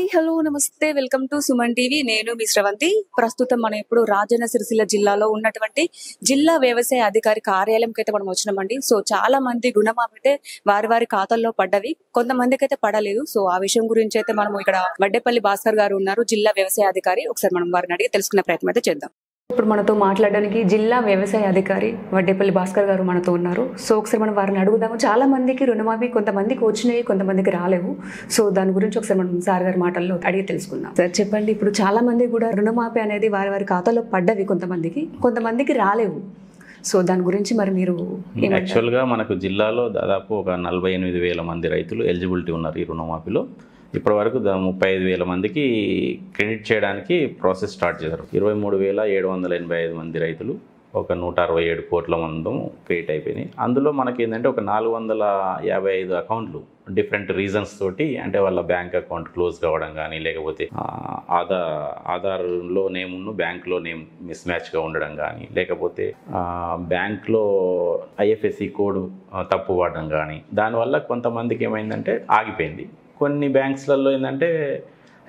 Hi hello నమస్తే welcome to Suman TV. నేను మీ శ్రవంతి. ప్రస్తుతం మనం ఇప్పుడు రాజన్న సిరిసిల్ల జిల్లాలో ఉన్నటువంటి జిల్లా వ్యవసాయ అధికారి కార్యాలయంకి అయితే మనం వచ్చినామండి. సో చాలా మంది రుణమాఫీ అయితే వారి ఖాతాల్లో పడ్డవి, కొంతమందికి అయితే పడలేదు. సో ఆ విషయం గురించి అయితే మనం ఇక్కడ వడ్డేపల్లి భాస్కర్ గారు ఉన్నారు, జిల్లా వ్యవసాయ అధికారి. ఒకసారి మనం వారిని అడిగి తెలుసుకునే ప్రయత్నం అయితే చేద్దాం. ఇప్పుడు మనతో మాట్లాడడానికి జిల్లా వ్యవసాయ అధికారి వడ్డేపల్లి భాస్కర్ గారు మనతో ఉన్నారు. సో ఒకసారి మనం వారిని అడుగుదాము. చాలా మందికి రుణమాఫీ కొంతమందికి వచ్చినాయి, కొంతమందికి రాలేవు. సో దాని గురించి ఒకసారి మనం సార్ గారి మాటల్లో అడిగి తెలుసుకుందాం. సార్ చెప్పండి, ఇప్పుడు చాలా మంది కూడా రుణమాఫీ అనేది వారి ఖాతాలో పడ్డవి, కొంతమందికి రాలేవు. సో దాని గురించి మరి మీరు యాక్చువల్గా మనకు జిల్లాలో దాదాపు ఒక 48,000 మంది రైతులు ఎలిజిబిలిటీ ఉన్నారు ఈ రుణమాఫీలో. ఇప్పటి వరకు 35,000 మందికి క్రెడిట్ చేయడానికి ప్రాసెస్ స్టార్ట్ చేశారు. 23,785 మంది రైతులు, ఒక 167 కోట్ల మందం క్రియేట్ అయిపోయినాయి. అందులో మనకి ఏంటంటే ఒక 455 అకౌంట్లు డిఫరెంట్ రీజన్స్ తోటి, అంటే వాళ్ళ బ్యాంక్ అకౌంట్ క్లోజ్ కావడం కానీ, లేకపోతే ఆధార్లో నేమును బ్యాంక్లో నేమ్ మిస్ మ్యాచ్గా ఉండడం కానీ, లేకపోతే బ్యాంక్లో ఐఎఫ్ఎస్సి కోడ్ తప్పు పడడం కానీ, దానివల్ల కొంతమందికి ఏమైందంటే ఆగిపోయింది. కొన్ని బ్యాంక్స్లలో ఏంటంటే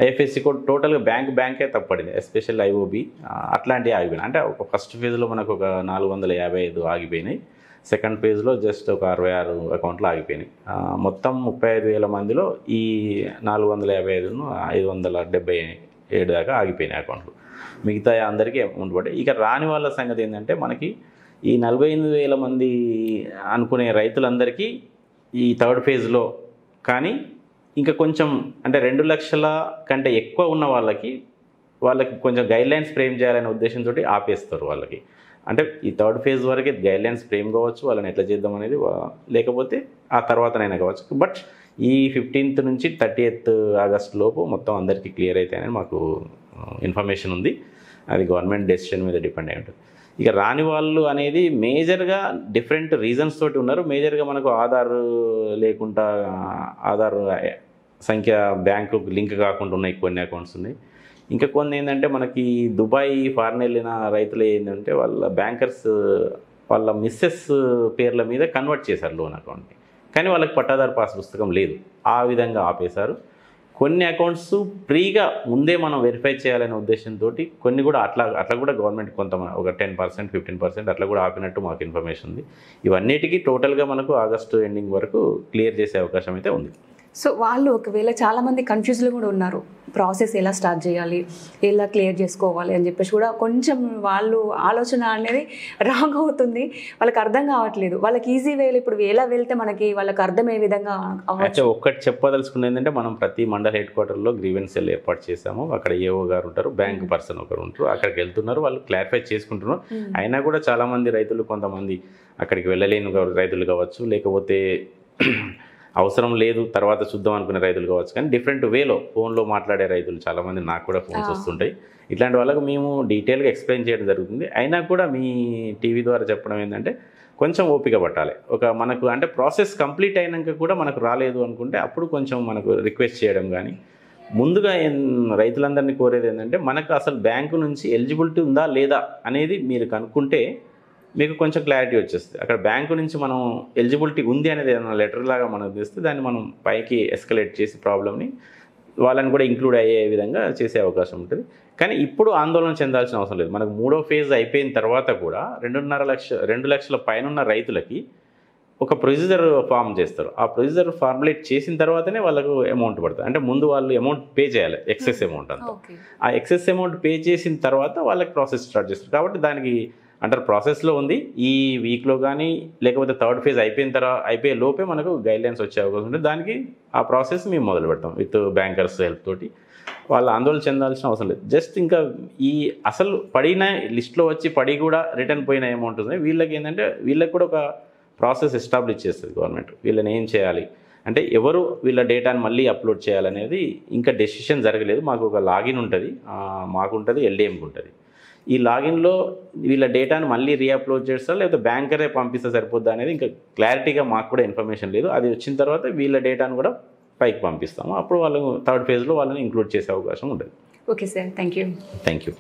ఐఎఫ్ఎస్సి కోడ్ టోటల్గా బ్యాంకే తప్పడింది, ఎస్పెషల్ ఐఓబి అట్లాంటివి ఆగిపోయినాయి. అంటే ఒక ఫస్ట్ ఫేజ్లో మనకు ఒక 455 ఆగిపోయినాయి, సెకండ్ ఫేజ్లో జస్ట్ ఒక 66 అకౌంట్లు ఆగిపోయినాయి. మొత్తం 35,000 మందిలో ఈ 455ను 577 దాకా ఆగిపోయినాయి అకౌంట్లు. మిగతా అందరికీ అమౌంట్ పడ్డాయి. ఇక రాని వాళ్ళ సంగతి ఏంటంటే మనకి ఈ 48,000 మంది అనుకునే రైతులందరికీ ఈ థర్డ్ ఫేజ్లో కానీ ఇంకా కొంచెం అంటే 2 లక్షల కంటే ఎక్కువ ఉన్న వాళ్ళకి కొంచెం గైడ్లైన్స్ ఫ్రేమ్ చేయాలనే ఉద్దేశంతో ఆపేస్తారు వాళ్ళకి. అంటే ఈ థర్డ్ ఫేజ్ వరకే గైడ్లైన్స్ ఫ్రేమ్ కావచ్చు, వాళ్ళని ఎట్లా చేద్దాం అనేది, లేకపోతే ఆ తర్వాతనైనా కావచ్చు. బట్ ఈ 15th నుంచి 30th ఆగస్ట్ లోపు మొత్తం అందరికీ క్లియర్ అవుతాయని మాకు ఇన్ఫర్మేషన్ ఉంది. అది గవర్నమెంట్ డెసిషన్ మీద డిపెండ్ అయి ఉంటుంది. ఇక రాని వాళ్ళు అనేది మేజర్గా డిఫరెంట్ రీజన్స్ తోటి ఉన్నారు. మేజర్గా మనకు ఆధార్ లేకుండా, ఆధార్ సంఖ్య బ్యాంకు లింక్ కాకుండా ఉన్నాయి కొన్ని అకౌంట్స్ ఉన్నాయి. ఇంకా కొన్ని ఏంటంటే మనకి దుబాయ్ ఫారెన్ వెళ్ళిన రైతులు ఏంటంటే వాళ్ళ బ్యాంకర్స్ వాళ్ళ మిస్సెస్ పేర్ల మీద కన్వర్ట్ చేశారు లోన్ అకౌంట్ని, కానీ వాళ్ళకి పట్టాదారు పాస్ పుస్తకం లేదు. ఆ విధంగా ఆపేశారు. కొన్ని అకౌంట్స్ ఫ్రీగా ముందే మనం వెరిఫై చేయాలనే ఉద్దేశంతో కొన్ని కూడా అట్లా కూడా గవర్నమెంట్ ఒక 10%, 15% అట్లా కూడా ఆపినట్టు మాకు ఇన్ఫర్మేషన్ ఉంది. ఇవన్నిటికీ టోటల్గా మనకు ఆగస్టు ఎండింగ్ వరకు క్లియర్ చేసే అవకాశం అయితే ఉంది. సో వాళ్ళు ఒకవేళ చాలామంది కన్ఫ్యూజ్లో కూడా ఉన్నారు, ప్రాసెస్ ఎలా స్టార్ట్ చేయాలి, ఎలా క్లియర్ చేసుకోవాలి అని చెప్పేసి కూడా కొంచెం వాళ్ళు ఆలోచన అనేది రాంగ్ అవుతుంది. వాళ్ళకి అర్థం కావట్లేదు. వాళ్ళకి ఈజీ వేలు ఇప్పుడు ఎలా వెళ్తే మనకి వాళ్ళకి అర్థమయ్యే విధంగా. అయితే ఒక్కటి చెప్పదలుచుకున్నది ఏంటంటే మనం ప్రతి మండల హెడ్ క్వార్టర్లో గ్రీవెన్స్ సెల్ ఏర్పాటు చేశాము. అక్కడ ఏఓ గారు ఉంటారు, బ్యాంక్ పర్సన్ ఒకరు ఉంటారు. అక్కడికి వెళ్తున్నారు, వాళ్ళు క్లారిఫై చేసుకుంటున్నారు. అయినా కూడా చాలామంది రైతులు, కొంతమంది అక్కడికి వెళ్ళలేని రైతులు కావచ్చు, లేకపోతే అవసరం లేదు తర్వాత చూద్దాం అనుకునే రైతులు కావచ్చు, కానీ డిఫరెంట్ వేలో ఫోన్లో మాట్లాడే రైతులు చాలామంది నాకు కూడా ఫోన్స్ వస్తుంటాయి. ఇట్లాంటి వాళ్ళకు మేము డీటెయిల్గా ఎక్స్ప్లెయిన్ చేయడం జరుగుతుంది. అయినా కూడా మీ టీవీ ద్వారా చెప్పడం ఏంటంటే కొంచెం ఓపిక పట్టాలి. మనకు అంటే ప్రాసెస్ కంప్లీట్ అయినాక కూడా మనకు రాలేదు అనుకుంటే అప్పుడు కొంచెం మనకు రిక్వెస్ట్ చేయడం కానీ, ముందుగా రైతులందరినీ కోరేది ఏంటంటే మనకు అసలు బ్యాంకు నుంచి ఎలిజిబిలిటీ ఉందా లేదా అనేది మీరు కనుక్కుంటే మీకు కొంచెం క్లారిటీ వచ్చేస్తుంది. అక్కడ బ్యాంకు నుంచి మనం ఎలిజిబిలిటీ ఉంది అనేది ఏదైనా లెటర్ లాగా మనకు తెస్తే దాన్ని మనం పైకి ఎస్కలేట్ చేసి ప్రాబ్లమ్ని వాళ్ళని కూడా ఇంక్లూడ్ అయ్యే విధంగా చేసే అవకాశం ఉంటుంది. కానీ ఇప్పుడు ఆందోళన చెందాల్సిన అవసరం లేదు. మనకు 3వ ఫేజ్ అయిపోయిన తర్వాత కూడా 2 లక్షల పైన రైతులకి ఒక ప్రొసీజర్ ఫామ్ చేస్తారు. ఆ ప్రొసీజర్ ఫార్ములేట్ చేసిన తర్వాతనే వాళ్ళకు అమౌంట్ పడుతుంది. అంటే ముందు వాళ్ళు అమౌంట్ పే చేయాలి, ఎక్సెస్ అమౌంట్ అంతా. ఆ ఎక్సెస్ అమౌంట్ పే చేసిన తర్వాత వాళ్ళకి ప్రాసెస్ స్టార్ట్ చేస్తారు. కాబట్టి దానికి అండర్ ప్రాసెస్లో ఉంది. ఈ వీక్లో కానీ లేకపోతే థర్డ్ ఫేజ్ అయిపోయే లోపే మనకు గైడ్లైన్స్ వచ్చే అవకాశం ఉంటుంది. దానికి ఆ ప్రాసెస్ మేము మొదలు పెడతాం విత్ బ్యాంకర్స్ హెల్ప్ తోటి. వాళ్ళు ఆందోళన చెందాల్సిన అవసరం లేదు. జస్ట్ ఇంకా ఈ అసలు పడిన లిస్ట్లో వచ్చి పడి కూడా రిటర్న్ పోయిన అమౌంట్ ఉంది, వీళ్ళకి ఏంటంటే వీళ్ళకి కూడా ఒక ప్రాసెస్ ఎస్టాబ్లిష్ చేస్తుంది గవర్నమెంట్. వీళ్ళని ఏం చేయాలి అంటే ఎవరు వీళ్ళ డేటాను మళ్ళీ అప్లోడ్ చేయాలనేది ఇంకా డెసిషన్ జరగలేదు. మాకు ఒక లాగిన్ ఉంటుంది, మాకుంటుంది, ఎల్డిఎంకి ఉంటుంది. ఈ లాగిన్లో వీళ్ళ డేటాను మళ్ళీ రీఅప్లోడ్ చేస్తారా లేకపోతే బ్యాంకరే పంపిస్తే సరిపోద్దా అనేది ఇంకా క్లారిటీగా మాకు కూడా ఇన్ఫర్మేషన్ లేదు. అది వచ్చిన తర్వాత వీళ్ళ డేటాను కూడా పైకి పంపిస్తాము. అప్పుడు వాళ్ళు థర్డ్ ఫేజ్లో వాళ్ళని ఇంక్లూడ్ చేసే అవకాశం ఉంటుంది. Okay sir, thank you.